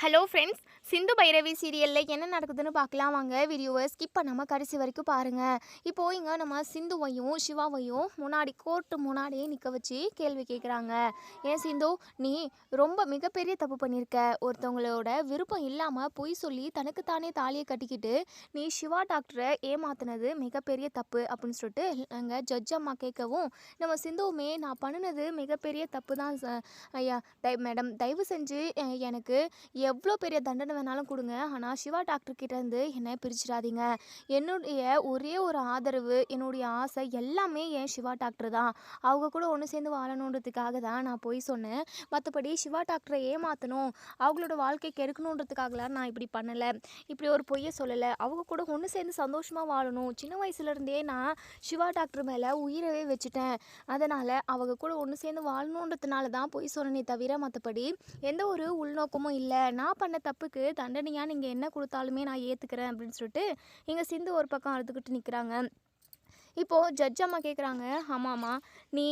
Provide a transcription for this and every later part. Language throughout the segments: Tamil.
ஹலோ ஃப்ரெண்ட்ஸ், சிந்து பைரவி சீரியலில் என்ன நடக்குதுன்னு பார்க்கலாம் வாங்க. வீடியோவை ஸ்கிப் பண்ணாமல் கடைசி வரைக்கும் பாருங்கள். இப்போது இங்கே நம்ம சிந்துவையும் சிவாவையும் முன்னாடி கோர்ட்டு முன்னாடியே நிற்க வச்சு கேள்வி கேட்குறாங்க. ஏன் சிந்து, நீ ரொம்ப மிகப்பெரிய தப்பு பண்ணியிருக்க. ஒருத்தவங்களோட விருப்பம் இல்லாமல் பொய் சொல்லி தனக்குத்தானே தாலியை கட்டிக்கிட்டு நீ சிவா டாக்டரை ஏமாத்தினது மிகப்பெரிய தப்பு அப்படின்னு சொல்லிட்டு அங்கே ஜட்ஜ் அம்மா கேட்கவும், நம்ம சிந்துவுமே நான் பண்ணினது மிகப்பெரிய தப்பு தான் ஐயா மேடம், தயவு செஞ்சு எனக்கு எவ்வளோ பெரிய தண்டனை வேணாலும் கொடுங்க, ஆனால் சிவா டாக்டர்கிட்டேருந்து என்னை பிரிச்சிடாதீங்க. என்னுடைய ஒரே ஒரு ஆதரவு, என்னுடைய ஆசை எல்லாமே என் சிவா டாக்டர் தான். அவங்க கூட ஒன்று சேர்ந்து வாழணுன்றதுக்காக தான் நான் போய் சொன்னேன். மற்றபடி சிவா டாக்டரை ஏமாற்றணும், அவங்களோட வாழ்க்கை கெடுக்கணுன்றதுக்காகலாம் நான் இப்படி பண்ணலை, இப்படி ஒரு பொய்யை சொல்லலை. அவங்க கூட ஒன்று சேர்ந்து சந்தோஷமாக வாழணும். சின்ன வயசுலேருந்தே நான் சிவா டாக்டர் மேலே உயிரவே வச்சுட்டேன். அதனால் அவங்க கூட ஒன்று சேர்ந்து வாழணுன்றதுனால தான் பொய் சொன்னனே தவிர மற்றபடி எந்த ஒரு உள்நோக்கமும் இல்லை. நான் பண்ண தப்புக்கு தண்டனையாக நீங்கள் என்ன கொடுத்தாலுமே நான் ஏற்றுக்கிறேன் அப்படின்னு சொல்லிட்டு இங்கே சிந்து ஒரு பக்கம் அழுதுகிட்டு நிற்கிறாங்க. இப்போது ஜட்ஜ் அம்மா கேட்குறாங்க, ஆமாம்மா, நீ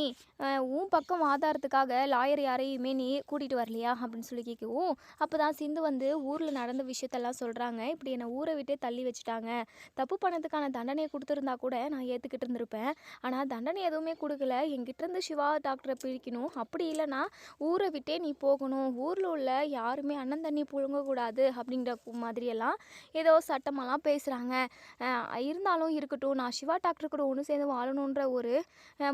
உன் பக்கம் ஆதாரத்துக்காக லாயர் யாரையுமே நீ கூட்டிகிட்டு வரலையா அப்படின்னு சொல்லி கேட்கவும், அப்போ தான் சிந்து வந்து ஊரில் நடந்த விஷயத்தெல்லாம் சொல்கிறாங்க. இப்படி என்னை ஊரை விட்டே தள்ளி வச்சுட்டாங்க, தப்பு பண்ணதுக்கான தண்டனையை கொடுத்துருந்தா கூட நான் ஏற்றுக்கிட்டு இருந்திருப்பேன். ஆனால் தண்டனை எதுவுமே கொடுக்கல, என்கிட்டேருந்து சிவா டாக்டரை பிரிக்கணும், அப்படி இல்லைனா ஊரை விட்டே நீ போகணும், ஊரில் உள்ள யாருமே அண்ணன் தண்ணி புழுங்கக்கூடாது அப்படிங்கிற மாதிரியெல்லாம் ஏதோ சட்டமெல்லாம் பேசுகிறாங்க. இருந்தாலும் இருக்கட்டும், நான் சிவா டாக்டர் கூட ஒன்று சேர்ந்து வாழணுன்ற ஒரு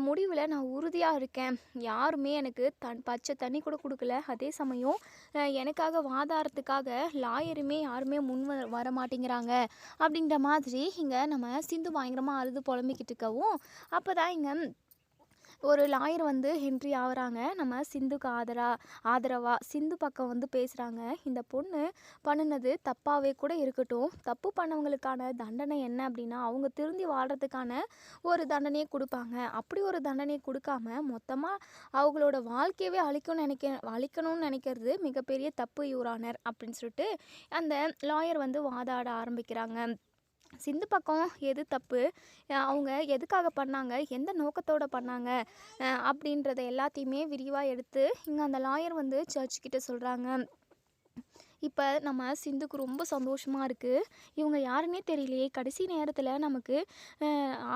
முடிவில் நான் உறுதியாக இருக்கேன். யாருமே எனக்கு பச்சை தண்ணி கூட கொடுக்கல. அதே சமயம் எனக்காக வாதாடுறதுக்காக லாயருமே யாருமே வர மாட்டேங்கிறாங்க அப்படின்ற மாதிரி இங்கே நம்ம சிந்து பயங்கரமாக அழுது புலம்பிக்கிட்டு இருக்கவும், அப்போ தான் இங்கே ஒரு லாயர் வந்து என்ட்ரி ஆகுறாங்க. நம்ம சிந்துக்கு ஆதரவாக சிந்து பக்கம் வந்து பேசுகிறாங்க. இந்த பொண்ணு பண்ணினது தப்பாகவே கூட இருக்கட்டும், தப்பு பண்ணவங்களுக்கான தண்டனை என்ன அப்படின்னா அவங்க திருந்தி வாழ்கிறதுக்கான ஒரு தண்டனையை கொடுப்பாங்க. அப்படி ஒரு தண்டனையை கொடுக்காம மொத்தமாக அவங்களோட வாழ்க்கையவே அழிக்கணும்னு நினைக்கிறது மிகப்பெரிய தப்பு யுவர் ஆனர் அப்படின்னு சொல்லிட்டு அந்த லாயர் வந்து வாதாட ஆரம்பிக்கிறாங்க. சிந்து பக்கம் எது தப்பு, அவங்க எதுக்காக பண்ணாங்க, எந்த நோக்கத்தோடு பண்ணாங்க அப்படின்றத எல்லாத்தையுமே விரிவாக எடுத்து இங்கே அந்த லாயர் வந்து ஜட்ஜ் கிட்ட சொல்கிறாங்க. இப்போ நம்ம சிந்துக்கு ரொம்ப சந்தோஷமாக இருக்குது. இவங்க யாருன்னே தெரியலையே, கடைசி நேரத்தில் நமக்கு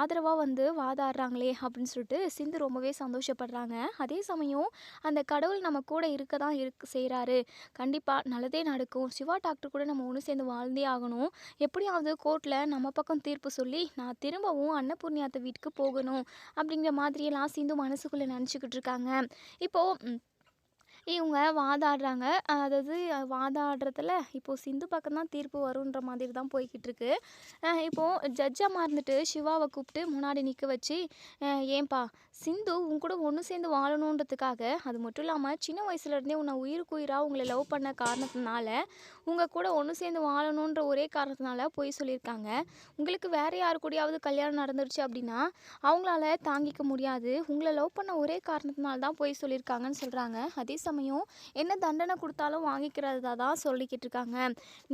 ஆதரவாக வந்து வாதாடுறாங்களே அப்படின்னு சொல்லிட்டு சிந்து ரொம்பவே சந்தோஷப்படுறாங்க. அதே சமயம் அந்த கடவுள் நம்ம கூட இருக்க தான் செய்கிறாரு, கண்டிப்பாக நல்லதே நடக்கும், சிவா டாக்டர் கூட நம்ம ஒன்று சேர்ந்து வாழ்ந்தே ஆகணும், எப்படியாவது கோர்ட்டில் நம்ம பக்கம் தீர்ப்பு சொல்லி நான் திரும்பவும் அன்னபூர்ணியாத்த வீட்டுக்கு போகணும் அப்படிங்கிற மாதிரியெல்லாம் சிந்து மனசுக்குள்ளே நினச்சிக்கிட்டு இருக்காங்க. இப்போது இவங்க வாதாடுறாங்க. அதாவது வாதாடுறதுல இப்போது சிந்து பக்கம் தான் தீர்ப்பு வருன்ற மாதிரி தான் போய்கிட்டுருக்கு. இப்போது ஜட்ஜாக இருந்துட்டு சிவாவை கூப்பிட்டு முன்னாடி நிற்க வச்சு, ஏன்பா சிந்து உன் கூட ஒன்று சேர்ந்து வாழணுன்றதுக்காக, அது மட்டும் இல்லாமல் சின்ன வயசுலேருந்தே உன்னை உயிருக்கு உயிராக உங்களை லவ் பண்ண காரணத்தினால உங்கள் கூட ஒன்று சேர்ந்து வாழணுன்ற ஒரே காரணத்தினால பொய் சொல்லியிருக்காங்க. உங்களுக்கு வேறு யாரு கூடயாவது கல்யாணம் நடந்துருச்சு அப்படின்னா அவங்களால தாங்கிக்க முடியாது, உங்களை லவ் பண்ண ஒரே காரணத்தினால தான் பொய் சொல்லியிருக்காங்கன்னு சொல்கிறாங்க. அதே சமயம் என்ன தண்டனை கொடுத்தாலும் வாங்கிக்கிறதா தான் சொல்லிக்கிட்டு இருக்காங்க.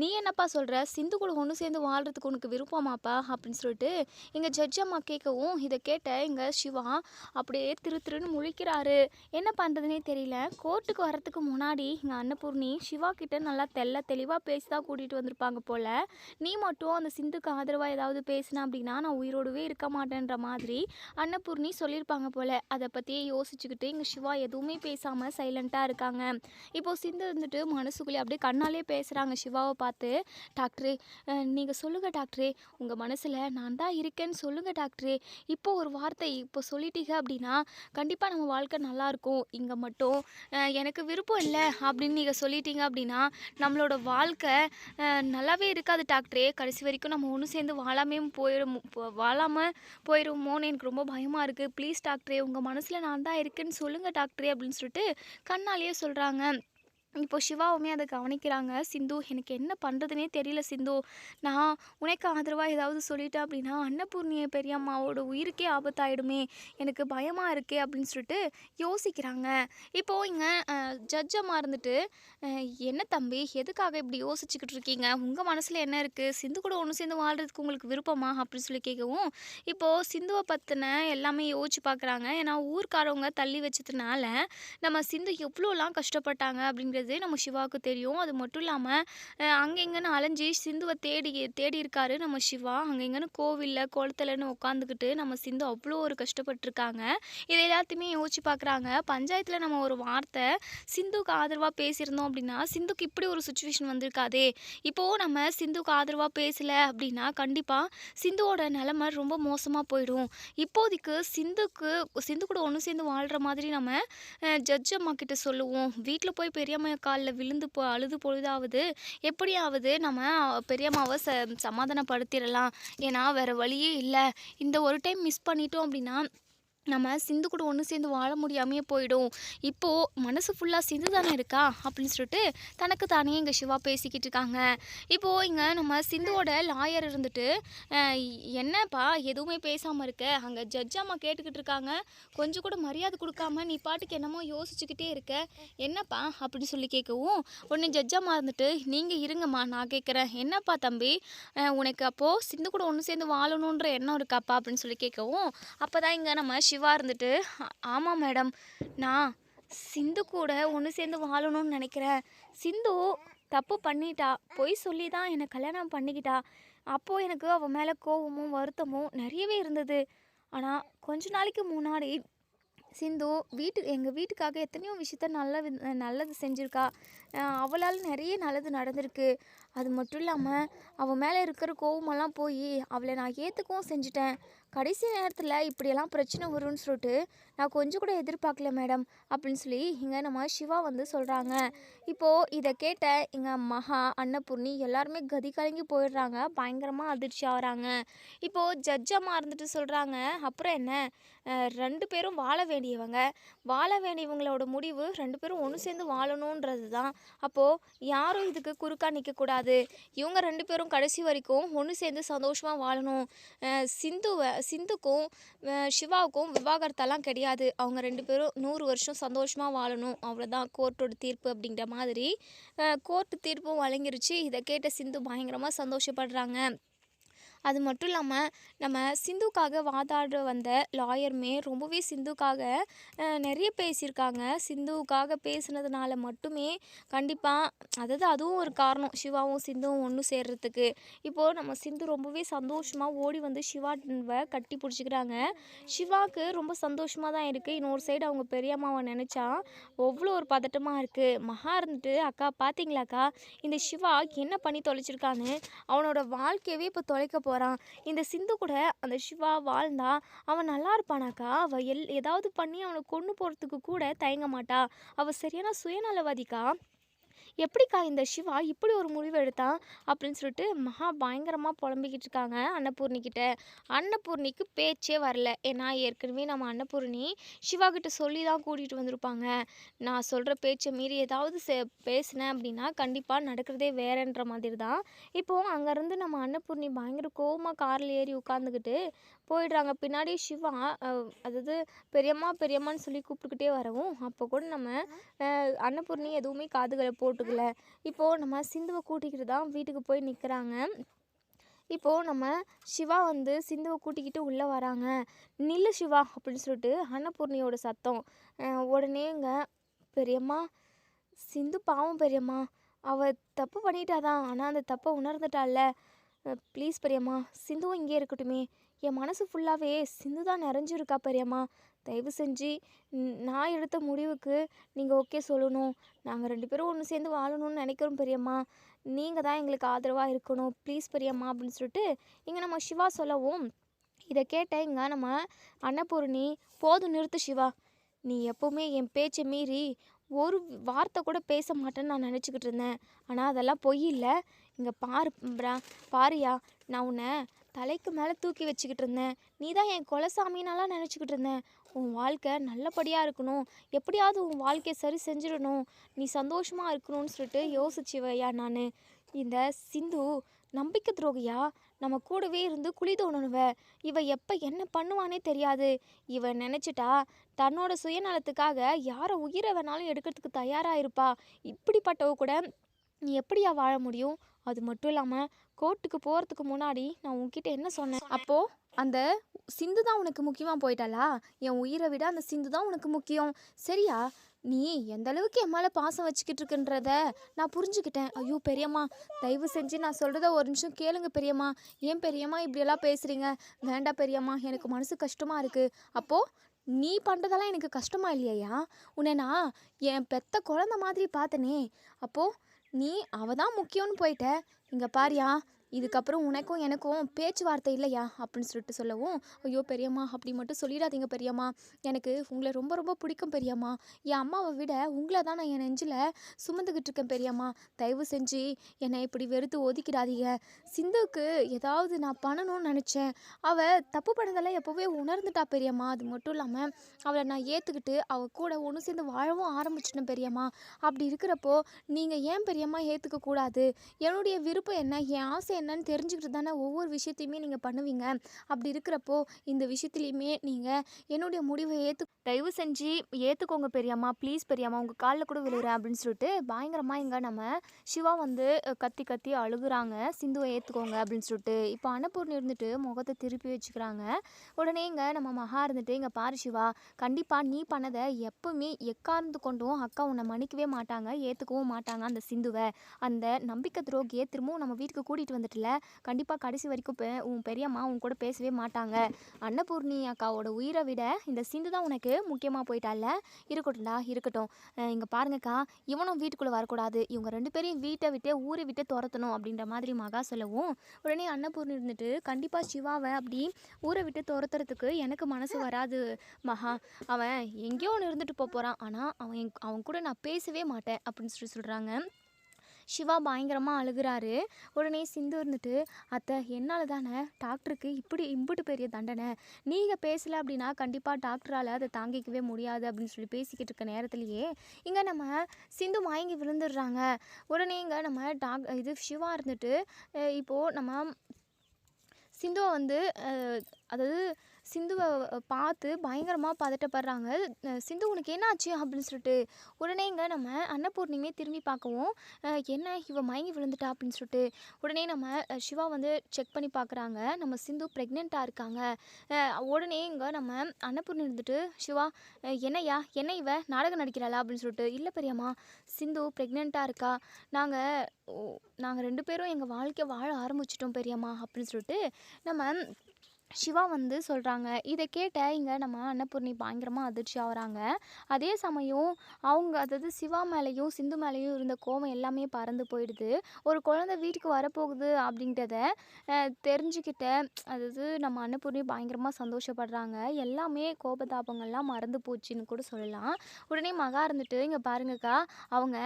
நீ என்னப்பா சொல்கிற, சிந்து கூட ஒன்று சேர்ந்து வாழ்கிறதுக்கு உனக்கு விருப்பமாப்பா அப்படின்னு சொல்லிட்டு எங்கள் ஜட்ஜ் அம்மா கேட்கவும், இதை கேட்ட எங்கள் சிவா அப்படியே திருன்னு முழிக்கிறாரு. என்ன பண்ணுறதுனே தெரியல. கோர்ட்டுக்கு வர்றதுக்கு முன்னாடி எங்கள் அன்னபூர்ணி சிவா கிட்ட நல்லா தெளிவாக பேசி தான் கூட்டிகிட்டு வந்திருப்பாங்க போல். நீ மட்டும் அந்த சிந்துக்கு ஆதரவாக ஏதாவது பேசினா அப்படின்னா நான் உயிரோடவே இருக்க மாட்டேன்ற மாதிரி அன்னபூர்ணி சொல்லியிருப்பாங்க போல். அதை பற்றியே யோசிச்சுக்கிட்டு எங்கள் சிவா எதுவுமே பேசாமல் சைலண்ட்டாக இருக்காங்க. இப்போது சிந்து வந்துட்டு மனசுக்குள்ளே அப்படியே கண்ணாலே பேசுகிறாங்க சிவாவை பார்த்து, டாக்டரே நீங்கள் சொல்லுங்கள் டாக்டரே, உங்கள் மனசில் நான் தான் இருக்கேன்னு சொல்லுங்கள் டாக்டரே, இப்போ ஒரு வார்த்தை இப்போ சொல்லிட்டீங்க அப்படின்னா கண்டிப்பாக நம்ம வாழ்க்கை நல்லாயிருக்கும், இங்கே மட்டும் எனக்கு விருப்பம் இல்லை அப்படின்னு நீங்கள் சொல்லிட்டீங்க அப்படின்னா நம்மளோட வாழ்க்கை நல்லாவே இருக்காது டாக்டரே, கடைசி வரைக்கும் நம்ம ஒன்று சேர்ந்து வாழாமல் போயிடுமோன்னு எனக்கு ரொம்ப பயமாக இருக்குது, ப்ளீஸ் டாக்டரே உங்கள் மனசில் நான் தான் இருக்கேன்னு சொல்லுங்கள் டாக்டரே அப்படின்னு சொல்லிட்டு கண்ணாலேயே சொல்கிறாங்க. இப்போ சிவாவுமே அதை கவனிக்கிறாங்க. சிந்து, எனக்கு என்ன பண்ணுறதுனே தெரியல சிந்து, நான் உனக்கு ஆதரவாக ஏதாவது சொல்லிட்டேன் அப்படின்னா அன்னபூர்ணிய பெரியம்மாவோட உயிருக்கே ஆபத்தாயிடுமே, எனக்கு பயமாக இருக்கே அப்படின்னு சொல்லிட்டு யோசிக்கிறாங்க. இப்போது இங்கே ஜட்ஜம்மா இருந்துட்டு, என்ன தம்பி எதுக்காக இப்படி யோசிச்சுக்கிட்டு இருக்கீங்க, உங்கள் மனசில் என்ன இருக்குது, சிந்து கூட ஒன்று சேர்ந்து வாழ்கிறதுக்கு உங்களுக்கு விருப்பமா அப்படின்னு சொல்லி கேட்கவும், இப்போது சிந்துவை பற்றின எல்லாமே யோசிச்சு பார்க்குறாங்க. ஏன்னா ஊர்க்காரவங்க தள்ளி வச்சதுனால நம்ம சிந்து எவ்வளோலாம் கஷ்டப்பட்டாங்க அப்படிங்கிறது அப்படின்றது நம்ம சிவாவுக்கு தெரியும். அது மட்டும் இல்லாமல் அங்கே இங்கேன்னு அலைஞ்சி சிந்துவை தேடி தேடி இருக்காரு நம்ம சிவா. அங்கே இங்கேன்னு கோவிலில் குளத்துலன்னு உட்காந்துக்கிட்டு நம்ம சிந்து அவ்வளோ ஒரு கஷ்டப்பட்டுருக்காங்க. இதை எல்லாத்தையுமே யோசிச்சு பார்க்குறாங்க. பஞ்சாயத்தில் நம்ம ஒரு வார்த்தை சிந்துக்கு ஆதரவாக பேசியிருந்தோம் அப்படின்னா சிந்துக்கு இப்படி ஒரு சுச்சுவேஷன் வந்திருக்காதே. இப்போது நம்ம சிந்துக்கு ஆதரவாக பேசலை அப்படின்னா கண்டிப்பாக சிந்துவோட நிலமை ரொம்ப மோசமாக போயிடும். இப்போதைக்கு சிந்து கூட ஒன்று சேர்ந்து வாழ்கிற மாதிரி நம்ம ஜட்ஜ் அம்மா கிட்ட சொல்லுவோம். வீட்டில் போய் பெரியம்மா காலில் விழுந்து அழுது பொழுதாவது எப்படியாவது நம்ம பெரியம்மாவை சமாதானப்படுத்திடலாம். ஏன்னா வேறு வழியே இல்லை. இந்த ஒரு டைம் மிஸ் பண்ணிட்டோம் அப்படின்னா நம்ம சிந்து கூட ஒன்று சேர்ந்து வாழ முடியாமையே போயிடும். இப்போது மனசு ஃபுல்லாக சிந்து தானே இருக்கா அப்படின்னு சொல்லிட்டு தனக்கு தானே இங்கே சிவா பேசிக்கிட்டு இருக்காங்க. இப்போது இங்கே நம்ம சிந்துவோட லாயர் இருந்துட்டு என்னப்பா எதுவுமே பேசாமல் இருக்க, அங்கே ஜட்ஜ் அம்மா கேட்டுக்கிட்டு இருக்காங்க, கொஞ்சம் கூட மரியாதை கொடுக்காம நீ பாட்டுக்கு என்னமோ யோசிச்சுக்கிட்டே இருக்க, என்னப்பா அப்படின்னு சொல்லி கேட்கவும் உடனே ஜட்ஜ் அம்மா இருந்துட்டு நீங்கள் இருங்கம்மா நான் கேட்குறேன், என்னப்பா தம்பி உனக்கு அப்போது சிந்து கூட ஒன்று சேர்ந்து வாழணுன்ற எண்ணம் இருக்காப்பா அப்படின்னு சொல்லி கேட்கவும் அப்போ தான் இங்கே நம்ம சிவா இருந்துட்டு ஆமாம் மேடம், நான் சிந்து கூட ஒன்று சேர்ந்து வாழணும்னு நினைக்கிறேன். சிந்து தப்பு பண்ணிட்டா, பொய் சொல்லி தான் என்னை கல்யாணம் பண்ணிக்கிட்டா. அப்போது எனக்கு அவள் மேலே கோவமும் வருத்தமும் நிறையவே இருந்தது. ஆனால் கொஞ்ச நாளைக்கு முன்னாடி சிந்து எங்கள் வீட்டுக்காக எத்தனையோ விஷயத்த நல்லது செஞ்சுருக்கா. அவளால் நிறைய நல்லது நடந்திருக்கு. அது மட்டும் இல்லாமல் அவள் மேலே இருக்கிற கோவமெல்லாம் போய் அவளை நான் ஏற்றுக்கவும் செஞ்சுட்டேன். கடைசி நேரத்தில் இப்படியெல்லாம் பிரச்சனை வரும்னு சொல்லிட்டு நான் கொஞ்சம் கூட எதிர்பார்க்கல மேடம் அப்படின்னு சொல்லி இங்கே நம்ம சிவா வந்து சொல்கிறாங்க. இப்போது இதை கேட்ட எங்கள் மகா அன்னபூர்ணி எல்லாருமே கதி கலங்கி போயிடுறாங்க. பயங்கரமாக அதிர்ச்சி ஆகிறாங்க. இப்போது ஜட்ஜம்மா இருந்துட்டு சொல்கிறாங்க, அப்புறம் என்ன, 2 பேரும் வாழ வேண்டியவங்களோட முடிவு 2 பேரும் ஒன்று சேர்ந்து வாழணுன்றது தான். அப்போது யாரும் இதுக்கு குறுக்கா நிற்கக்கூடாது. இவங்க 2 பேரும் கடைசி வரைக்கும் ஒன்று சேர்ந்து சந்தோஷமாக வாழணும். சிந்துக்கும் சிவாவுக்கும் விவாகரத்தெல்லாம் கிடையாது. அவங்க 2 பேரும் 100 வருஷம் சந்தோஷமாக வாழணும், அவ்வளோதான் கோர்ட்டோட தீர்ப்பு அப்படிங்கிற மாதிரி கோர்ட்டு தீர்ப்பும் வழங்கிருச்சு. இதை கேட்ட சிந்து பயங்கரமாக சந்தோஷப்படுறாங்க. அது மட்டும் இல்லாமல் நம்ம சிந்துக்காக வாதாட வந்த லாயருமே ரொம்பவே சிந்துக்காக நிறைய பேசியிருக்காங்க. சிந்துவுக்காக பேசுனதுனால மட்டுமே கண்டிப்பாக அதுவும் ஒரு காரணம் சிவாவும் சிந்துவும் ஒன்று சேர்றதுக்கு. இப்போது நம்ம சிந்து ரொம்பவே சந்தோஷமாக ஓடி வந்து சிவாவை கட்டி பிடிச்சிக்கிறாங்க. சிவாவுக்கு ரொம்ப சந்தோஷமாக தான் இருக்குது. இன்னொரு சைடு அவங்க பெரியம்மாவை நினச்சா அவ்வளோ ஒரு பதட்டமாக இருக்குது. மகா இருந்துட்டு அக்கா பார்த்தீங்களாக்கா இந்த சிவா என்ன பண்ணி தொலைச்சிருக்கான்னு, அவனோட வாழ்க்கையவே இப்போ தொலைக்க போகிறான். இந்த சிந்து கூட அந்த சிவா வாழ்ந்தா அவன் நல்லா இருப்பானாக்கா. அவள் ஏதாவது பண்ணி அவனை கொண்டு போகிறதுக்கு கூட தயங்க மாட்டா. அவள் சரியான சுயநலவாதிக்கா. எப்படிக்கா இந்த சிவா இப்படி ஒரு முடிவு எடுத்தான் அப்படின்னு சொல்லிட்டு மகா பயங்கரமாக புலம்பிக்கிட்டு இருக்காங்க அன்னபூர்ணிக்கிட்ட. அன்னபூர்ணிக்கு பேச்சே வரல. ஏன்னா ஏற்கனவே நம்ம அன்னபூர்ணி சிவா கிட்ட சொல்லி தான் கூட்டிகிட்டு வந்திருப்பாங்க. நான் சொல்கிற பேச்சை மீறி ஏதாவது பேசினேன் அப்படின்னா கண்டிப்பாக நடக்கிறதே வேறன்ற மாதிரி தான். இப்போது அங்கேருந்து நம்ம அன்னபூர்ணி பயங்கர கோவமாக காரில் ஏறி உட்காந்துக்கிட்டு போயிடுறாங்க. பின்னாடி சிவா அதாவது பெரியம்மான்னு சொல்லி கூப்பிட்டுக்கிட்டே வரவும் அப்போ கூட நம்ம அன்னபூர்ணி எதுவுமே காதுகளை போட்டுக்கல. இப்போது நம்ம சிந்துவை கூட்டிக்கிட்டு தான் வீட்டுக்கு போய் நிற்கிறாங்க. இப்போது நம்ம சிவா வந்து சிந்துவை கூட்டிக்கிட்டு உள்ளே வராங்க. நில்லு சிவா அப்படின்னு சொல்லிட்டு அன்னபூர்ணியோட சத்தம். உடனேங்க பெரியம்மா சிந்து பாவம் பெரியம்மா, அவள் தப்பு பண்ணிட்டாதான், ஆனால் அந்த தப்பை உணர்ந்துட்டால. ப்ளீஸ் பெரியம்மா சிந்துவும் இங்கே இருக்கட்டுமே. என் மனசு ஃபுல்லாகவே சிந்து தான் நிறைஞ்சிருக்கா பெரியம்மா. தயவு செஞ்சு நான் எடுத்த முடிவுக்கு நீங்கள் ஓகே சொல்லணும். நாங்கள் 2 பேரும் ஒன்று சேர்ந்து வாழணும்னு நினைக்கிறோம் பெரியம்மா. நீங்கள் தான் எங்களுக்கு ஆதரவாக இருக்கணும் ப்ளீஸ் பெரியம்மா அப்படின்னு சொல்லிட்டு இங்கே நம்ம சிவா சொல்லவும் இதை கேட்ட இங்கே நம்ம அன்னபூர்ணி போதும் நிறுத்து சிவா, நீ எப்போவுமே என் பேச்சை மீறி ஒரு வார்த்தை கூட பேச மாட்டேன்னு நான் நினச்சிக்கிட்டு இருந்தேன். ஆனால் அதெல்லாம் பொய் இல்லை. இங்கே பாருயா, நான் உன்னை தலைக்கு மேலே தூக்கி வச்சுக்கிட்டு இருந்தேன். நீ தான் என் குலசாமினாலாம் நினச்சிக்கிட்டு இருந்தேன். உன் வாழ்க்கை நல்லபடியாக இருக்கணும், எப்படியாவது உன் வாழ்க்கையை சரி செஞ்சிடணும், நீ சந்தோஷமாக இருக்கணும்னு சொல்லிட்டு யோசிச்சுவையா நான். இந்த சிந்து நம்பிக்கை துரோகியா, நம்ம கூடவே இருந்து குழி தோணுவ. இவ எப்போ என்ன பண்ணுவானே தெரியாது. இவ நினச்சிட்டா தன்னோட சுயநலத்துக்காக யாரை உயிரை வேணாலும் எடுக்கிறதுக்கு தயாராக இருப்பா. இப்படிப்பட்டவ கூட நீ எப்படியா வாழ முடியும்? அது மட்டும் இல்லாமல் கோர்ட்டுக்கு போகிறதுக்கு முன்னாடி நான் உன்கிட்ட என்ன சொன்னேன்? அப்போது அந்த சிந்து தான் உனக்கு முக்கியமாக போயிட்டாளா? என் உயிரை விட அந்த சிந்து தான் உனக்கு முக்கியம் சரியா? நீ எந்த அளவுக்கு என் மேலே பாசம் வச்சுக்கிட்டு இருக்குன்றத நான் புரிஞ்சுக்கிட்டேன். ஐயோ பெரியம்மா, தயவு செஞ்சு நான் சொல்கிறத ஒரு நிமிஷம் கேளுங்க பெரியம்மா. ஏன் பெரியம்மா இப்படியெல்லாம் பேசுகிறீங்க? வேண்டாம் பெரியம்மா, எனக்கு மனசு கஷ்டமாக இருக்குது. அப்போது நீ பண்ணுறதெல்லாம் எனக்கு கஷ்டமா இல்லையா? உன்னை நான் என் பெத்த குழந்த மாதிரி பார்த்தனே. அப்போது நீ அவ தான் முக்கியம்னு போயிட்ட. இங்கே பாரியா, இதுக்கப்புறம் உனக்கும் எனக்கும் பேச்சுவார்த்தை இல்லையா அப்படின்னு சொல்லிட்டு சொல்லவும், ஐயோ பெரியம்மா அப்படி மட்டும் சொல்லிடாதீங்க பெரியம்மா, எனக்கு உங்களை ரொம்ப ரொம்ப பிடிக்கும் பெரியம்மா. என் அம்மாவை விட உங்களை தான் நான் என் நெஞ்சில் சுமந்துக்கிட்டு இருக்கேன் பெரியம்மா. தயவு செஞ்சு என்னை இப்படி வெறுத்து ஒதுக்கிடாதீங்க. சிந்துவுக்கு ஏதாவது நான் பண்ணணும்னு நினச்சேன். அவள் தப்பு பண்ணதெல்லாம் எப்போவே உணர்ந்துட்டா பெரியம்மா. அது மட்டும் இல்லாமல் அவளை நான் ஏற்றுக்கிட்டு அவள் கூட ஒன்று சேர்ந்து வாழவும் ஆரம்பிச்சிட்டேன் பெரியம்மா. அப்படி இருக்கிறப்போ நீங்கள் ஏன் பெரியம்மா ஏற்றுக்கக்கூடாது? என்னுடைய விருப்பம் என்ன, என் ஆசை என்னன்னு தெரிஞ்சுக்கிட்டு தானே ஒவ்வொரு விஷயத்தையுமே நீங்கள் பண்ணுவீங்க. அப்படி இருக்கிறப்போ இந்த விஷயத்துலையுமே நீங்கள் என்னுடைய முடிவை தயவு செஞ்சு ஏற்றுக்கோங்க பெரியம்மா, ப்ளீஸ் பெரியம்மா, உங்கள் காலில் கூட விழுகிறேன் அப்படின்னு சொல்லிட்டு பயங்கரமாக இங்கே நம்ம சிவா வந்து கத்தி கத்தி அழுகுறாங்க. சிந்துவை ஏற்றுக்கோங்க அப்படின்னு சொல்லிட்டு. இப்போ அன்னபூர்ணி இருந்துட்டு முகத்தை திருப்பி வச்சுக்கிறாங்க. உடனே இங்கே நம்ம மகா இருந்துட்டு, இங்கே பாரு சிவா, கண்டிப்பாக நீ பண்ணதை எப்பவுமே எக்கார்ந்து கொண்டும் அக்கா உன்னை மன்னிக்கவே மாட்டாங்க, ஏற்றுக்கவும் மாட்டாங்க. அந்த சிந்துவை, அந்த நம்பிக்கை துரோகியை திரும்பவும் நம்ம வீட்டுக்கு கூட்டிகிட்டு வந்துட்டுல, கண்டிப்பாக கடைசி வரைக்கும் உன் பெரியம்மா உன் கூட பேசவே மாட்டாங்க. அன்னபூர்ணி அக்காவோட உயிரை விட இந்த சிந்து தான் உனக்கு முக்கியமாக போயிட்டால. இருக்கட்டும்டா இருக்கட்டும். இங்கே பாருங்கக்கா, இவனும் வீட்டுக்குள்ளே வரக்கூடாது, இவங்க 2 பேரையும் வீட்டை விட்டு ஊரை விட்டு துரத்தணும் அப்படின்ற மாதிரி மகா சொல்லவும், உடனே அன்னபூர்ணி இருந்துட்டு, கண்டிப்பாக சிவாவை அப்படி ஊரை விட்டு துரத்துறதுக்கு எனக்கு மனசு வராது மகா. அவன் எங்கேயோ ஒன்று இருந்துட்டு போகிறான், ஆனால் அவன் கூட நான் பேசவே மாட்டேன் அப்படின்னு சொல்கிறாங்க. சிவா பயங்கரமாக அழுகிறாரு. உடனே சிந்து இருந்துட்டு, அத்தை என்னால் தானே டாக்டருக்கு இம்புட்டு பெரிய தண்டனை, நீங்கள் பேசலை அப்படின்னா கண்டிப்பாக டாக்டரால் அதை தாங்கிக்கவே முடியாது அப்படின்னு சொல்லி பேசிக்கிட்டு இருக்க நேரத்துலையே இங்கே நம்ம சிந்து மயங்கி விழுந்துடுறாங்க. உடனே இங்கே நம்ம இது சிவா இருந்துட்டு இப்போது நம்ம சிந்துவை வந்து அதாவது சிந்துவை பார்த்து பயங்கரமாக பதட்டப்படுறாங்க. சிந்து உனக்கு என்ன ஆச்சு அப்படின்னு சொல்லிட்டு. உடனே இங்கே நம்ம அன்னபூர்ணியுமே திரும்பி பார்க்கவும், என்ன இவ மயங்கி விழுந்துட்டா அப்படின்னு சொல்லிட்டு. உடனே நம்ம சிவா வந்து செக் பண்ணி பார்க்குறாங்க. நம்ம சிந்து ப்ரெக்னெண்ட்டாக இருக்காங்க. உடனே இங்கே நம்ம அன்னபூர்ணி இருந்துட்டு, சிவா என்னையா என்ன இவ நாடகம் நடிக்கிறாளா அப்படின்னு சொல்லிட்டு. இல்லை பெரியம்மா, சிந்து ப்ரெக்னெண்ட்டாக இருக்கா. நாங்கள் 2 பேரும் எங்கள் வாழ்க்கையை வாழ ஆரம்பிச்சிட்டோம் பெரியம்மா அப்படின்னு சொல்லிட்டு நம்ம சிவா வந்து சொல்கிறாங்க. இதை கேட்ட இங்கே நம்ம அன்னபூர்ணி பயங்கரமாக அதிர்ச்சி ஆகுறாங்க. அதே சமயம் அவங்க அதாவது சிவா மேலேயும் சிந்து மேலேயும் இருந்த கோவம் எல்லாமே பறந்து போயிடுது. ஒரு குழந்தை வீட்டுக்கு வரப்போகுது அப்படின்றத தெரிஞ்சுக்கிட்ட அதாவது நம்ம அன்னபூர்ணி பயங்கரமாக சந்தோஷப்படுறாங்க. எல்லாமே கோபதாபங்கள்லாம் மறந்து போச்சுன்னு கூட சொல்லலாம். உடனே மகா இருந்துட்டு, இங்கே பாருங்கக்கா, அவங்க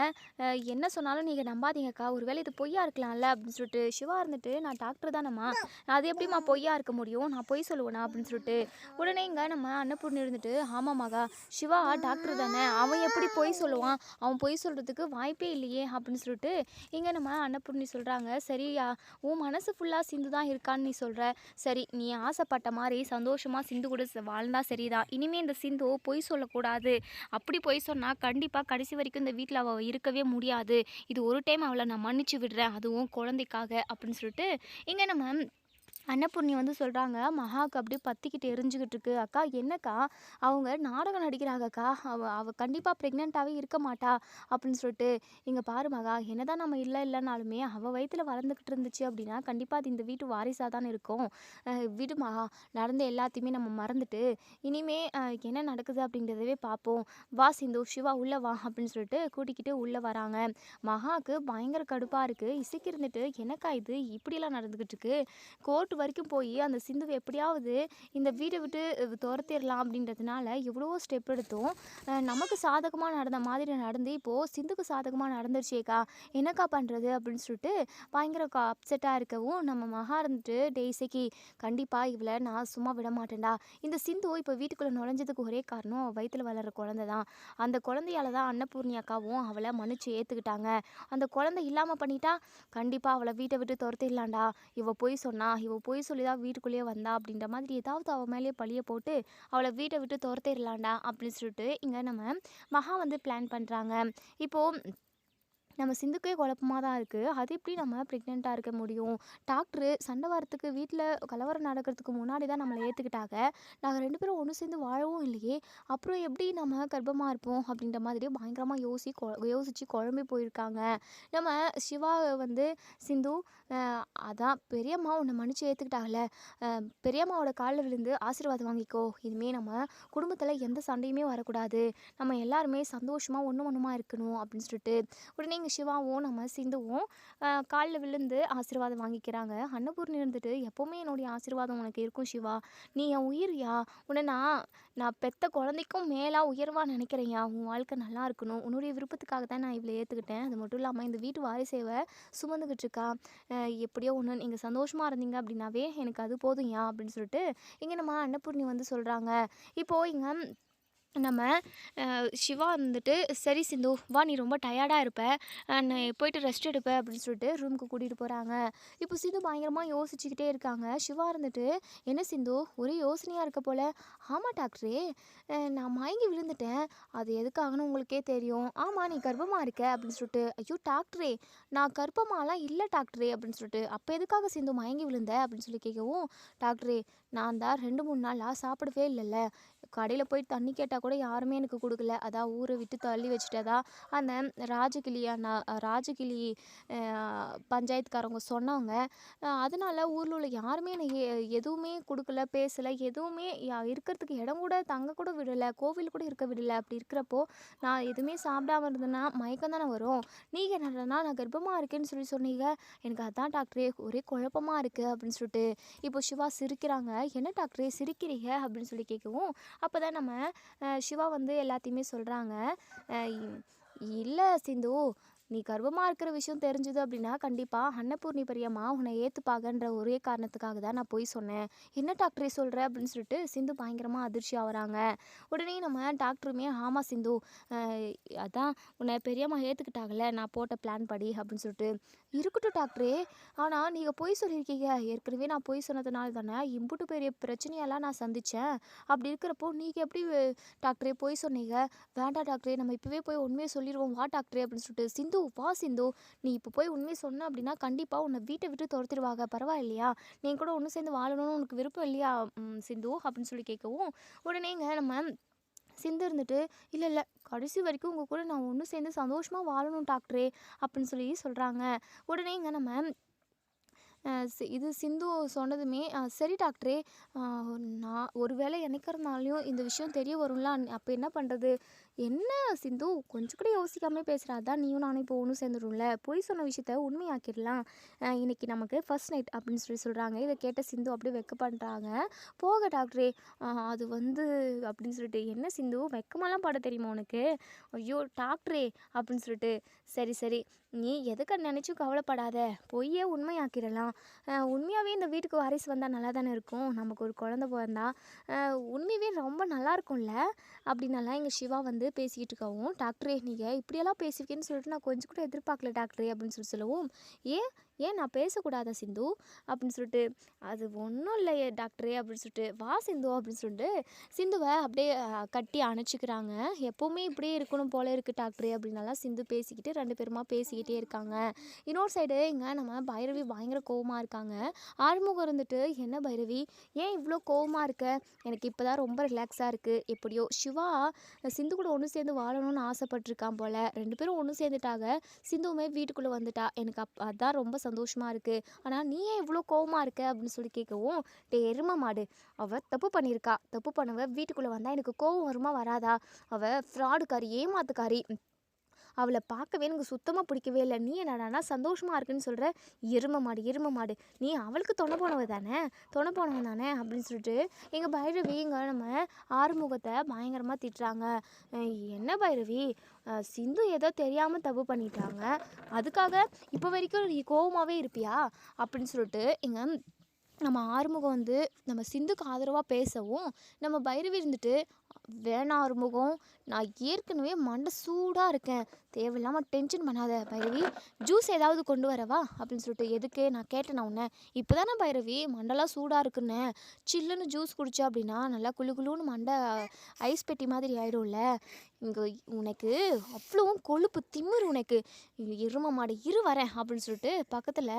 என்ன சொன்னாலும் நீங்கள் நம்பாதீங்கக்கா, ஒருவேளை இது பொய்யா இருக்கலாம்ல அப்படின்னு சொல்லிட்டு. சிவா இருந்துட்டு, நான் டாக்டர் தானம்மா, அது எப்படிம்மா பொய்யா இருக்க முடியும், நான் பொய் சொல்லுவேனா அப்படின்னு சொல்லிட்டு. உடனே இங்கே நம்ம அன்னபூர்ணி இருந்துட்டு, ஆமாம் மகா, சிவா டாக்டர் தானே, அவன் எப்படி பொய் சொல்லுவான், அவன் பொய் சொல்கிறதுக்கு வாய்ப்பே இல்லையே அப்படின்னு சொல்லிட்டு இங்கே நம்ம அன்னபூர்ணி சொல்கிறாங்க. சரியா, உன் மனசு ஃபுல்லாக சிந்து தான் இருக்கான்னு நீ சொல்கிற. சரி, நீ ஆசைப்பட்ட மாதிரி சந்தோஷமாக சிந்து கூட வாழ்ந்தா சரிதான். இனிமேல் இந்த சிந்து பொய் சொல்லக்கூடாது. அப்படி பொய் சொன்னால் கண்டிப்பாக கடைசி வரைக்கும் இந்த வீட்டில் அவள் இருக்கவே முடியாது. இது ஒரு டைம் அவளை நான் மன்னிச்சு விடுறேன், அதுவும் குழந்தைக்காக அப்படின்னு சொல்லிட்டு இங்கே நம்ம அன்னபூர்ணி வந்து சொல்கிறாங்க. மகாவுக்கு அப்படியே பற்றிக்கிட்டு எரிஞ்சுக்கிட்டு இருக்கு. அக்கா என்னக்கா, அவங்க நாடகம் நடிக்கிறாங்கக்கா, அவள் கண்டிப்பாக ப்ரெக்னெண்ட்டாகவே இருக்க மாட்டா அப்படின்னு சொல்லிட்டு. இங்கே பாரு மகா, என்னதான் நம்ம இல்லைனாலுமே அவள் வயிற்றில் வளர்ந்துக்கிட்டு இருந்துச்சு அப்படின்னா கண்டிப்பாக அது இந்த வீட்டு வாரிசாக தானே இருக்கும். விடு மகா, நடந்த எல்லாத்தையுமே நம்ம மறந்துட்டு இனிமே என்ன நடக்குது அப்படின்றதவே பார்ப்போம். வா சிந்து, சிவா உள்ளே வா அப்படின்னு சொல்லிட்டு கூட்டிக்கிட்டு உள்ளே வராங்க. மகாவுக்கு பயங்கர கடுப்பாக இருக்குது. இசைக்கு இருந்துட்டு, என்னக்கா இது இப்படியெல்லாம் நடந்துக்கிட்டு இருக்கு, கோர்ட் வரைக்கும் போய் அந்த சிந்துவை எப்படியாவது இந்த வீட்டை விட்டு துரத்திடலாம் அப்படின்றதுனால எவ்வளவோ ஸ்டெப் எடுத்தோம். நமக்கு சாதகமாக நடந்த மாதிரி நடந்து இப்போது சிந்துக்கு சாதகமாக நடந்துருச்சேக்கா, என்னக்கா பண்ணுறது அப்படின்னு சொல்லிட்டு பயங்கர அப்செட்டாக இருக்கவும் நம்ம மகா இருந்துட்டு, இசைக்கு, கண்டிப்பாக இவளை நான் சும்மா விட மாட்டேன்டா. இந்த சிந்து இப்போ வீட்டுக்குள்ளே நுழைஞ்சதுக்கு ஒரே காரணம் அவள் வயிற்றில் வளர்கிற குழந்தை தான். அந்த குழந்தையால தான் அன்னபூர்ணி அக்காவும் அவளை மன்னிச்சு ஏற்றுக்கிட்டாங்க. அந்த குழந்தை இல்லாமல் பண்ணிட்டா கண்டிப்பாக அவளை வீட்டை விட்டு துரத்திடலாண்டா. இவள் பொய் சொல்லி தான் வீட்டுக்குள்ளேயே வந்தா அப்படின்ற மாதிரி ஏதாவது அவள் மேலேயே பழிய போட்டு அவளை வீட்டை விட்டு துரத்திடலாண்டா அப்படின்னு சொல்லிட்டு இங்கே நம்ம மகா வந்து பிளான் பண்ணுறாங்க. இப்போது நம்ம சிந்துக்கே குழப்பமா தான் இருக்குது. அது எப்படி நம்ம ப்ரெக்னெண்ட்டாக இருக்க முடியும்? டாக்டரு சண்டை வரத்துக்கு வீட்டில் கலவரம் நடக்கிறதுக்கு முன்னாடி தான் நம்மளை ஏற்றுக்கிட்டாங்க. நாங்கள் 2 பேரும் ஒன்று சேர்ந்து வாழவும் இல்லையே, அப்புறம் எப்படி நம்ம கர்ப்பமாக இருப்போம் அப்படின்ற மாதிரி பயங்கரமாக யோசித்து குழம்பி போயிருக்காங்க. நம்ம சிவா வந்து சிந்து அதான் பெரியம்மா உன்னை மன்னிச்சு ஏற்றுக்கிட்டாங்கல்ல, பெரியம்மாவோட காலில் விழுந்து ஆசீர்வாதம் வாங்கிக்கோ. இனிமேல் நம்ம குடும்பத்தில் எந்த சண்டையுமே வரக்கூடாது, நம்ம எல்லாருமே சந்தோஷமாக ஒன்றுமா இருக்கணும் அப்படின்னு சொல்லிட்டு உடனே எங்கள் சிவாவும் நம்ம சிந்துவும் காலில் விழுந்து ஆசீர்வாதம் வாங்கிக்கிறாங்க. அன்னபூர்ணி இருந்துட்டு எப்போவுமே என்னுடைய ஆசீர்வாதம் உனக்கு இருக்கும் சிவா, நீ என் உயிர்யா, உன்னை நான் பெத்த குழந்தைக்கும் மேலாக உயர்வாக நினைக்கிறேன்யா, உன் வாழ்க்கை நல்லா இருக்கணும், உன்னுடைய விருப்பத்துக்காக தான் நான் இவ்வளோ ஏற்றுக்கிட்டேன். அது மட்டும் இல்லாமல் இந்த வீட்டு வாரிசேவை சுமந்துக்கிட்டு இருக்கா, எப்படியோ ஒன்று நீங்கள் சந்தோஷமாக இருந்தீங்க அப்படின்னாவே எனக்கு அது போதும்யா அப்படின்னு சொல்லிட்டு இங்கே நம்ம அன்னபூர்ணி வந்து சொல்கிறாங்க. இப்போது இங்கே நம்ம சிவா வந்துட்டு சரி சிந்து வா, நீ ரொம்ப டயர்டாக இருப்ப, நான் போயிட்டு ரெஸ்ட் எடுப்பேன் அப்படின்னு சொல்லிட்டு ரூமுக்கு கூட்டிகிட்டு போகிறாங்க. இப்போ சிந்து பயங்கரமாக யோசிச்சுக்கிட்டே இருக்காங்க. சிவா இருந்துட்டு என்ன சிந்து ஒரே யோசனையாக இருக்க போல். ஆமாம் டாக்டரே, நான் மயங்கி விழுந்துட்டேன், அது எதுக்காகன்னு உங்களுக்கே தெரியும். ஆமாம் நீ கர்ப்பமாக இருக்க அப்படின்னு சொல்லிட்டு. ஐயோ டாக்டரே, நான் கர்ப்பமாலாம் இல்லை டாக்டரே அப்படின்னு சொல்லிட்டு. அப்போ எதுக்காக சிந்து மயங்கி விழுந்த அப்படின்னு சொல்லி கேட்கவும், டாக்டரே நான் தான் 2-3 நாளாக சாப்பிடவே இல்லைல்ல, கடையில் போய் தண்ணி கேட்டால் கூட யாருமே எனக்கு கொடுக்கல, அதான் ஊரை விட்டு தள்ளி வச்சுட்டதா அந்த ராஜகிளி பஞ்சாயத்துக்காரவங்க சொன்னாங்க. அதனால ஊரில் உள்ள யாருமே எனக்கு எதுவுமே கொடுக்கல, பேசலை, எதுவுமே இருக்கிறதுக்கு இடம் கூட தங்க கூட விடலை, கோவில் கூட இருக்க விடலை. அப்படி இருக்கிறப்போ நான் எதுவுமே சாப்பிடாம இருந்தேன்னா மயக்கம் தானே வரும். நீங்கள் என்னடனா நான் கர்ப்பமாக இருக்கேன்னு சொல்லி சொன்னீங்க, எனக்கு அதான் டாக்டரே ஒரே குழப்பமாக இருக்குது அப்படின்னு சொல்லிட்டு. இப்போ சிவா சிரிக்கிறாங்க. என்ன டாக்டரே சிரிக்கிறீங்க அப்படின்னு சொல்லி கேட்கவும், அப்போ தான் நம்ம சிவா வந்து எல்லாத்தையுமே சொல்கிறாங்க. இல்லை சிந்து, நீ கர்ப்பமாக இருக்கிற விஷயம் தெரிஞ்சுது அப்படின்னா கண்டிப்பாக அன்னபூர்ணி பெரியம்மா உன்னை ஏற்றுப்பாங்கன்ற ஒரே காரணத்துக்காக தான் நான் போய் சொன்னேன். என்ன டாக்டரே சொல்கிற அப்படின்னு சொல்லிட்டு சிந்து பயங்கரமாக அதிர்ச்சி ஆகுறாங்க. உடனே நம்ம டாக்டருமே ஆமாம் சிந்து, அதான் உன்னை பெரியம்மா ஏற்றுக்கிட்டாங்கல்ல நான் போட்ட பிளான் படி அப்படின்னு சொல்லிட்டு. இருக்கட்டும் டாக்டரே, ஆனால் நீங்கள் பொய் சொல்லியிருக்கீங்க, ஏற்கனவே நான் பொய் சொன்னதுனால தானே இம்புட்டு பெரிய பிரச்சனையெல்லாம் நான் சந்தித்தேன். அப்படி இருக்கிறப்போ நீங்கள் எப்படி டாக்டரே பொய் சொன்னீங்க? வேண்டாம் டாக்டரே, நம்ம இப்போவே போய் உண்மையை சொல்லிடுவோம் வா டாக்டரே அப்படின்னு சொல்லிட்டு. சிந்து வா சிந்து, நீ இப்போ போய் உண்மையை சொன்ன அப்படின்னா கண்டிப்பாக உன்னை வீட்டை விட்டு துரத்திடுவாங்க, பரவாயில்லையா, நீ கூட ஒன்று சேர்ந்து வாழணும்னு உனக்கு விருப்பம் இல்லையா சிந்து அப்படின்னு சொல்லி கேட்கவும், உடனேங்க நம்ம சிந்து இருந்துட்டு இல்லை இல்லை, கடைசி வரைக்கும் உங்கள் கூட நான் ஒன்று சேர்ந்து சந்தோஷமாக வாழணும் டாக்டரே அப்படின்னு சொல்லி சொல்கிறாங்க. உடனேங்க நம்ம இது சிந்து சொன்னதுமே சரி டாக்டரே, நான் ஒரு வேளை எனக்கிறதுனாலையும் இந்த விஷயம் தெரிய வரும்ல, அப்போ என்ன பண்ணுறது? என்ன சிந்து கொஞ்சம் கூட யோசிக்காமல் பேசுகிறா, அதான் நீயும் நானும் இப்போ ஒன்றும் சேர்ந்துடும்ல, பொய் சொன்ன விஷயத்த உண்மையாக்கிடலாம், இன்றைக்கி நமக்கு ஃபர்ஸ்ட் நைட் அப்படின்னு சொல்லி சொல்கிறாங்க. இதை கேட்ட சிந்து அப்படியே வெக்க பண்ணுறாங்க. போக டாக்டரே, அது வந்து அப்படின்னு சொல்லிட்டு. என்ன சிந்து வெக்கமெல்லாம் பாட தெரியுமா உனக்கு? ஐயோ டாக்டரே அப்படின்னு சொல்லிட்டு. சரி சரி, நீ எதுக்கு நினச்சும் கவலைப்படாத, பொய்யே உண்மையாக்கிடலாம், உண்மையாகவே இந்த வீட்டுக்கு வாரிசு வந்தால் நல்லா தானே இருக்கும், நமக்கு ஒரு குழந்த பிறந்தா உண்மையாகவே ரொம்ப நல்லா இருக்கும்ல அப்படின்னலாம் எங்கள் சிவா வந்து பேசிக்கிட்டு இருக்கவும், டாக்டரே நீங்கள் இப்படியெல்லாம் பேசியிருக்கேன்னு சொல்லிட்டு நான் கொஞ்சம் கூட எதிர்பார்க்கல டாக்டரே அப்படின்னு சொல்லவும், ஏன் ஏன் நான் பேசக்கூடாதா சிந்து அப்படின்னு சொல்லிட்டு. அது ஒன்றும் இல்லையே டாக்டரே அப்படின்னு சொல்லிட்டு. வா சிந்து அப்படின்னு சொல்லிட்டு சிந்துவை அப்படியே கட்டி அணைச்சிக்கிறாங்க. எப்போவுமே இப்படியே இருக்கணும் போல இருக்குது டாக்டரே அப்படின்னலாம் சிந்து பேசிக்கிட்டு 2 பேருமா பேசிக்கிட்டே இருக்காங்க. இன்னொரு சைடு இங்கே நம்ம பைரவி பயங்கர கோவமாக இருக்காங்க. ஆறுமுகம் இருந்துட்டு என்ன பைரவி ஏன் இவ்வளோ கோவமாக இருக்க, எனக்கு இப்போ தான் ரொம்ப ரிலாக்ஸாக இருக்குது, எப்படியோ சிவா சிந்து கூட ஒன்று சேர்ந்து வாழணும்னு ஆசைப்பட்டிருக்கான் போல், 2 பேரும் ஒன்று சேர்ந்துட்டாங்க, சிந்துவுமே வீட்டுக்குள்ளே வந்துட்டா, எனக்கு அதான் ரொம்ப சந்தோஷமாக இருக்குது, ஆனால் நீ ஏன் இவ்வளோ கோவமாக இருக்க அப்படின்னு சொல்லி கேட்கவும், எரும மாடு, அவள் தப்பு பண்ணியிருக்கா, தப்பு பண்ணவ வீட்டுக்குள்ளே வந்தால் எனக்கு கோவம் வருமா வராதா, அவள் ஃப்ராடுக்காரி ஏமாத்துக்காரி, அவளை பார்க்கவே எனக்கு சுத்தமாக பிடிக்கவே இல்லை, நீ என்னடானா சந்தோஷமாக இருக்குன்னு சொல்கிற, எரும மாடு, நீ அவளுக்கு துணை போனவன் தானே அப்படின்னு சொல்லிட்டு எங்கள் பைரவி இங்கே நம்ம ஆறுமுகத்தை பயங்கரமாக திட்டுறாங்க. என்ன பைரவி, சிந்து ஏதோ தெரியாமல் தப்பு பண்ணிட்டாங்க, அதுக்காக இப்போ வரைக்கும் நீ கோவமாகவே இருப்பியா அப்படின்னு சொல்லிட்டு எங்கள் நம்ம ஆறுமுகம் வந்து நம்ம சிந்துக்கு ஆதரவாக பேசவும், நம்ம பைரவி இருந்துட்டு வேணாம் ஆறுமுகம், நான் ஏற்கனவே மண்டை சூடாக இருக்கேன், தேவையில்லாமல் டென்ஷன் பண்ணாத பைரவி, ஜூஸ் ஏதாவது கொண்டு வரவா அப்படின்னு சொல்லிட்டு. எதுக்கு நான் கேட்டேன் உன்னை, இப்போ தானே பைரவி மண்டெல்லாம் சூடாக இருக்குன்னு சில்லுன்னு ஜூஸ் குடிச்சா அப்படின்னா நல்லா குளு குளுன்னு மண்டை ஐஸ் பெட்டி மாதிரி ஆயிடும்ல. இங்கே உனக்கு அவ்வளவும் கொழுப்பு திமிரு உனக்கு, எரும மாடு இரு வரேன் அப்படின்னு சொல்லிட்டு பக்கத்தில்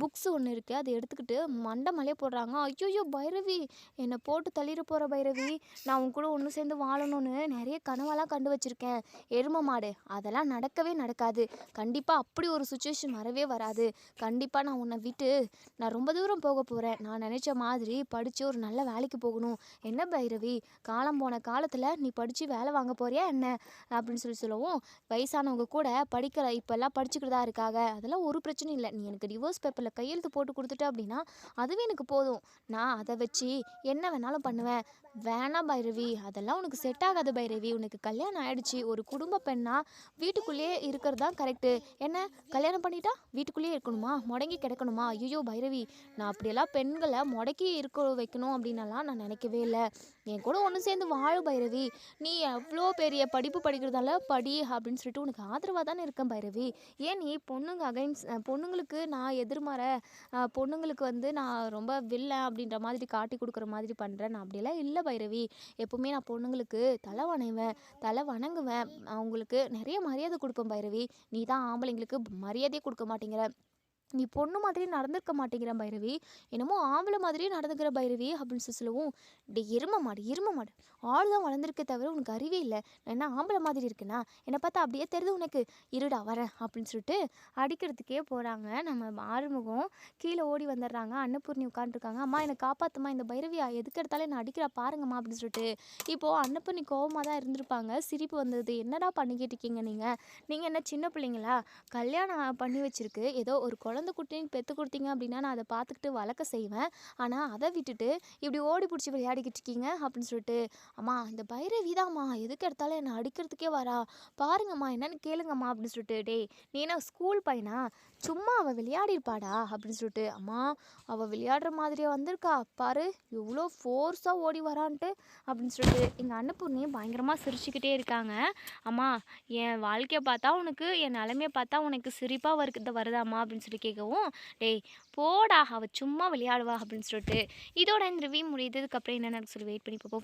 புக்ஸ் ஒன்று இருக்குது, அதை எடுத்துக்கிட்டு மண்டை மலையே போடுறாங்க. ஐயோ பைரவி, என்னை போட்டு தள்ளிட போகிற பைரவி, நான் உன் கூட ஒன்று சேர்ந்து வாழணும்னு நிறைய கனவெல்லாம் கண்டு வச்சுருக்கேன். எரும மாடு அதெல்லாம் நடக்கவே நடக்காது. கண்டிப்பாக அப்படி ஒரு சுச்சுவேஷன் வரவே வராது. கண்டிப்பாக நான் உன்னை விட்டு நான் ரொம்ப தூரம் போக போகிறேன். நான் நினச்ச மாதிரி படித்து ஒரு நல்ல வேலைக்கு போகணும். என்ன பைரவி, காலம் போன காலத்தில் நீ படித்து வேலை வாங்க போறியா என்ன அப்படின்னு சொல்லவும், வயசானவங்க கூட படிக்கிற இப்போல்லாம் படிச்சுக்கிட்டு தான் இருக்காங்க, அதெல்லாம் ஒரு பிரச்சனையும் இல்லை. நீ எனக்கு டிவோர்ஸ் பேப்பரில் கையெழுத்து போட்டு கொடுத்துட்ட அப்படின்னா அதுவே எனக்கு போதும். நான் அதை வச்சு என்ன வேணாலும் பண்ணுவேன். வேணாம் பைரவி, அதெல்லாம் உனக்கு செட் ஆகாது பைரவி. உனக்கு கல்யாணம் ஆயிடுச்சு, ஒரு குடும்ப பெண்ணா வீட்டுக்குள்ளேயே இருக்கிறது தான் கரெக்டு. என்ன கல்யாணம் பண்ணிட்டா வீட்டுக்குள்ளேயே இருக்கணுமா, முடங்கி கிடக்கணுமா? ஐயோ பைரவி, நான் அப்படியெல்லாம் பெண்களை முடக்கி இருக்க வைக்கணும் அப்படின்னலாம் நான் நினைக்கவே இல்லை. என் கூட ஒன்று சேர்ந்து வாழ பைரவி. நீ எவ்வளோ பெரிய படிப்பு படிக்கிறதால படி அப்படின்னு சொல்லிட்டு உனக்கு ஆதரவாக தானே இருக்கேன் பைரவி. ஏன் நீ பொண்ணுங்க பொண்ணுங்களுக்கு நான் எதிர்மறை, பொண்ணுங்களுக்கு வந்து நான் ரொம்ப வில்லன் அப்படின்ற மாதிரி காட்டி கொடுக்குற மாதிரி பண்ணுறேன்? நான் அப்படியெல்லாம் இல்லை பைரவி. எப்போவுமே நான் பொண்ணுங்களுக்கு தலை வணைவேன், தலை வணங்குவேன், அவங்களுக்கு நிறைய மரியாதை கொடுப்பேன் பைரவி. நீ தான் ஆம்பளைங்களுக்கு மரியாதையே கொடுக்க மாட்டேங்கிற, நீ பொண்ணு மாதிரி நடந்துக்க மாட்டேங்கிற பைரவி, என்னமோ ஆம்பளை மாதிரியே நடந்துக்கிற பைரவி அப்படின்னு சொல்லவும், டே எரும மாடு எரும மாடு, ஆள் தான் வளர்ந்துருக்கே தவிர உனக்கு அறிவே இல்லை. நான் என்ன ஆம்பளை மாதிரி இருக்குன்னா, என்னை பார்த்தா அப்படியே தெரியுது உனக்கு, இருடா வரேன் அப்படின்னு சொல்லிட்டு அடிக்கிறதுக்கே போகிறாங்க. நம்ம ஆறுமுகம் கீழே ஓடி வந்துடுறாங்க. அன்னபூர்ணி உட்காந்துருக்காங்க. அம்மா என்னை காப்பாற்றுமா, இந்த பைரவியா எதுக்கு எடுத்தாலும் என்னை அடிக்கிறா பாருங்கம்மா அப்படின்னு சொல்லிட்டு. இப்போது அன்னபூர்ணி கோவமாக தான் இருந்திருப்பாங்க. சிரிப்பு வந்தது. என்னடா பண்ணிக்கிட்டு இருக்கீங்க நீங்கள் என்ன சின்ன பிள்ளைங்களா? கல்யாணம் பண்ணி வச்சிருக்கு, ஏதோ ஒரு குழந்தை குட்டின்னு பெற்று கொடுத்தீங்க அப்படின்னா நான் அதை பார்த்துக்கிட்டு வளர்க்க செய்வேன். ஆனால் அதை விட்டுட்டு இப்படி ஓடி பிடிச்சி விளையாடிக்கிட்டு இருக்கீங்க அப்படின்னு சொல்லிட்டு. அம்மா இந்த பைரவி தான்ம்மா எதுக்கு எடுத்தாலும் என்னை அடிக்கிறதுக்கே வரா, பாருங்கம்மா என்னன்னு கேளுங்கம்மா அப்படின்னு சொல்லிட்டு. டேய் நீ என்ன ஸ்கூல் பையனா, சும்மா அவள் விளையாடிருப்பாடா அப்படின்னு சொல்லிட்டு. அம்மா அவள் விளையாடுற மாதிரியே வந்திருக்கா பாரு, எவ்வளோ ஃபோர்ஸாக ஓடி வரான்ட்டு அப்படின்னு சொல்லிட்டு எங்கள் அன்னபூர்ணி பயங்கரமாக சிரிச்சுக்கிட்டே இருக்காங்க. அம்மா என் வாழ்க்கையை பார்த்தா உனக்கு, என் நிலைமையை பார்த்தா உனக்கு சிரிப்பாக வருதாம்மா அப்படின்னு சொல்லி கேட்கவும், டேய் போடா அவள் சும்மா விளையாடுவா அப்படின்னு சொல்லிட்டு. இதோட இந்த ரிவ்யூ முடியுது. இதுக்கப்புறம் என்ன நடக்கு சொல்லி வெயிட் பண்ணி பார்ப்போம்.